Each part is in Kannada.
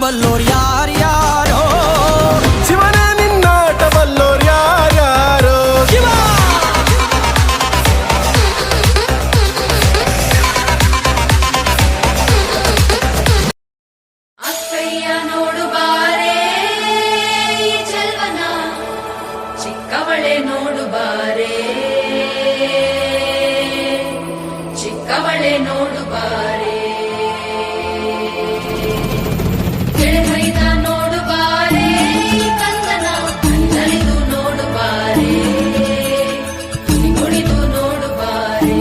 ಬಲ್ಲೋರ್ ಯಾರ್ಯಾರೋ ಶಿವನೇ ನಿನ್ನಾಟ ಬಲ್ಲೋರ್ ಯಾರ್ಯಾರೋ ಶಿವ ಅಕ್ಕಯ್ಯ ನೋಡು ಬಾರೆ ಈ ಚೆಲ್ವನ ಚಿಕ್ಕವಳೆ ನೋಡು ಬಾರೆ ಚಿಕ್ಕವಳೆ ನೋಡು ಬಾರೆ ಕೆಳಮೈದ ನೋಡು ಬಾರೆ ಕಂದನ ನಲಿದು ನೋಡು ಬಾರೆ ಕುಣಿದು ನೋಡು ಬಾರೆ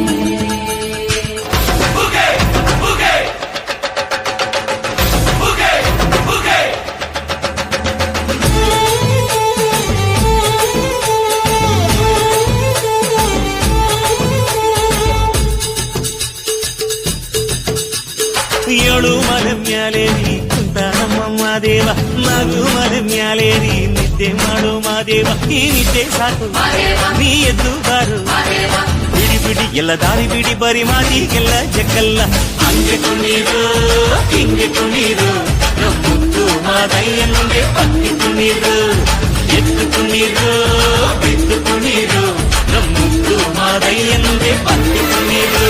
ಏಳು ಮಲೆ ಮ್ಯಾಲೇರಿ ಕುಂತ ನಮ್ಮಮ್ಮ ದೇವ ನಗು ಮಲೆ ಮ್ಯಾಲೇರಿ ನಿದ್ದೆ ಮಾಡು ಮಾದೇವ ಈ ನಿದ್ದೆ ಸಾಕು ನೀ ಎದ್ದು ಬಾರು ಬಿಡಿ ಬಿಡಿ ಎಲ್ಲ ದಾರಿ ಬಿಡಿ ಬರಿ ಮಾತಿಗೆಲ್ಲ ಜಕ್ಕಲ್ಲ ಹಂಗೆ ಕುಣೀರು ಹಿಂಗೆ ಕುಣೀರು ಮುದ್ದು ಮಾದಯ್ಯನಿಗೆ ಪತ್ತಿ ಕುಣೀರು ಎದ್ದು ಕುಣೀರು ಬಿದ್ದು ಕುಣೀರು ಮುದ್ದು ಮಾದಯ್ಯನಿಗೆ ಪತ್ತಿ ಕುಣೀರು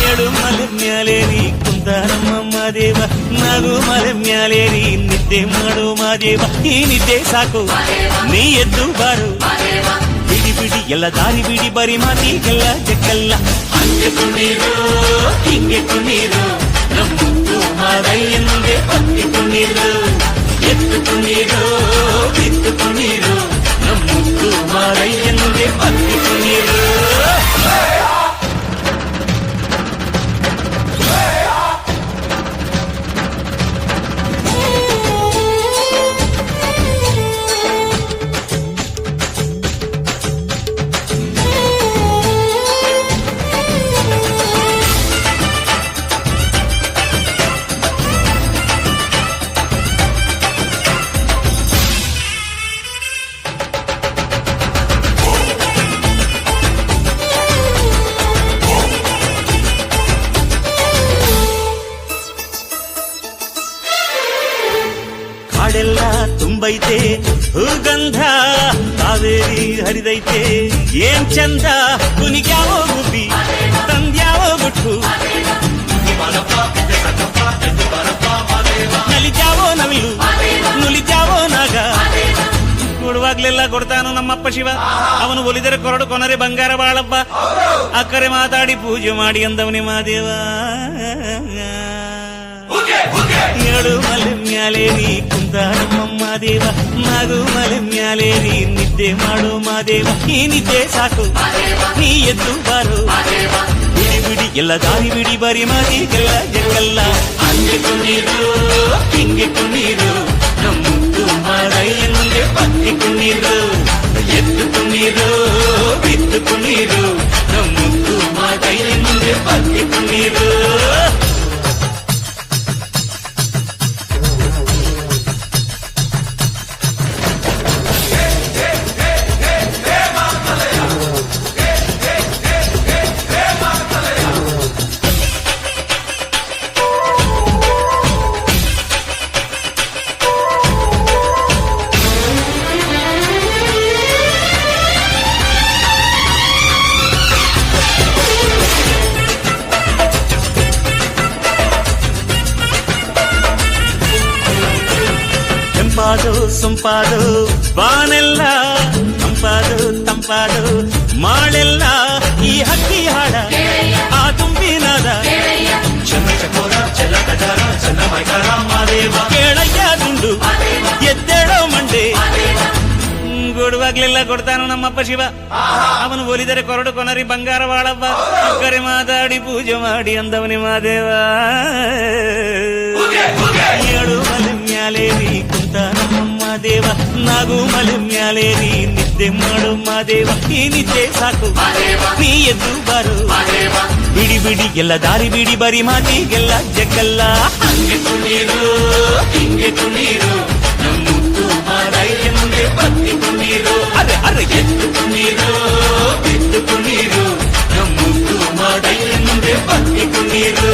ಏಳು ಮಲೆ ಮ್ಯಾಲೇರಿ ಕುಂತ ನಮ್ಮಮ್ಮ ದೇವ ನಗು ಮಲೆ ಮ್ಯಾಲೇರಿ ನಿದ್ದೆ ಮಾಡು ಮಾದೇವ ಈ ನಿದ್ದೆ ಸಾಕು ನೀ ಎದ್ದು ಬಾರು ಬಿಡಿ ಬಿಡಿ ಎಲ್ಲ ದಾರಿ ಬಿಡಿ ಬರಿ ಮಾತಿಗೆಲ್ಲ ಜಕ್ಕಲ್ಲ ಹಂಗೆ ಕುಣೀರು ಹಿಂಗೆ ಕುಣೀರು ನಮ್ಮದು ಮಾದಯ್ಯನಿಗೆ ಪತ್ತಿ ಕುಣೀರು ಎದ್ದು ಕುಣೀರು ಬಿದ್ದು ಕುಣೀರು ನಮ್ಮದು ಮಾದಯ್ಯನಿಗೆ ಪತ್ತಿ ಕುಣೀರು ಕಾಡೆಲ್ಲ ತುಂಬೈತೆ ಹೂಗಂಧ ಕಾವೇರಿ ಹರಿದೈತೆ ಏನ್ ಚಂದ ಕುನಿಗ್ಯಾವೋ ಗುಬ್ಬಿ ತಂದ್ಯಾವೋ ಗುಟ್ಟು ನಲಿದ್ಯಾವೋ ನವಿಲು ನುಲಿದ್ಯಾವೋ ನಾಗ ಕೊಡುವಾಗ್ಲೆಲ್ಲ ಕೊಡ್ತಾನು ನಮ್ಮಪ್ಪ ಶಿವ ಅವನು ಒಲಿದರೆ ಕೊರಡು ಕೊನರೆ ಬಂಗಾರ ಬಾಳಪ್ಪ ಅಕ್ಕರೆ ಮಾತಾಡಿ ಪೂಜೆ ಮಾಡಿ ಅಂದವನಿ ಮಾದೇವ ಏಳು ಮಲೆ ಮ್ಯಾಲೇರಿ ಕುಂತ ನಮ್ಮಮ್ಮ ದೇವ ನಗು ಮಲೆ ಮ್ಯಾಲೇರಿ ನಿದ್ದೆ ಮಾಡು ಮಾದೇವ ಈ ನಿದ್ದೆ ಸಾಕು ನೀ ಎದ್ದು ಬಾರು ಬಿಡಿ ಬಿಡಿ ಎಲ್ಲ ದಾರಿ ಬಿಡಿ ಬರಿ ಮಾತಿಗೆಲ್ಲ ಜಗಲ್ಲ ಹಂಗೆ ಕುಣೀರು ಹಿಂಗೆ ಕುಣೀರು ನಮ್ಮದು ಮಾದಯ್ಯನಿಗೆ ಪತ್ತಿ ಕುಣೀರು ಎದ್ದು ಕುಣೀರು ಬಿದ್ದು ಕುಣೀರು ನಮ್ಮದು ಮಾದಯ್ಯನಿಗೆ ಪತ್ತಿ ಕುಣೀರು ತಂಪಾದು ಸೊಂಪಾದು ಬಾನೆಲ್ಲ ತಂಪಾದು ತಂಪಾದು ಮಾಳೆಲ್ಲ ಈ ಹಕ್ಕಿ ಹಾಡ ಆ ತುಂಬಿನಾದ ಚನ್ನ ಚಕೋರ ಚಲ ಕಜಾರ ಚನ್ನ ಮೈಕಾರ ಮಾದೇವ ಕೇಳಯ್ಯ ದುಂಡು ಎದ್ದೇಳೋ ಮಂಡೆ ಕೊಡುವಾಗ್ಲೆಲ್ಲ ಕೊಡ್ತಾನು ನಮ್ಮಪ್ಪ ಶಿವ ಅವನು ಒಲಿದರೆ ಕೊರಡು ಕೊನರಿ ಬಂಗಾರ ಬಾಳಪ್ಪ ಅಕ್ಕರೆ ಮಾತಾಡಿ ಪೂಜೆ ಮಾಡಿ ಅಂದವನಿ ಮಾದೇವ ಏಳು ಮಲೆ ಮ್ಯಾಲೇರಿ ಕುಂತ ನಮ್ಮಮ್ಮ ದೇವ ನಗು ಮಲೆ ಮ್ಯಾಲೇರಿ ನಿದ್ದೆ ಮಾಡು ಮಾದೇವ ಈ ನಿದ್ದೆ ಸಾಕು ನೀ ಎದ್ದು ಬಾರು ಬಿಡಿ ಬಿಡಿ ಎಲ್ಲ ದಾರಿ ಬಿಡಿ ಬರಿ ಮಾತಿಗೆಲ್ಲ ಜಕ್ಕಲ್ಲ ಹಂಗೆ ಕುಣೀರು ಹಿಂಗೆ ಕುಣೀರು ನಮ್ಮದು ಮಾದಯ್ಯನಿಗೆ ಪತ್ತಿ ಕುಣೀರು ಅರೆ ಅರೆ ಎದ್ದು ಕುಣೀರು ಬಿದ್ದು ಕುಣೀರು ನಮ್ಮದು ಮಾದಯ್ಯನಿಗೆ ಪತ್ತಿ ಕುಣೀರು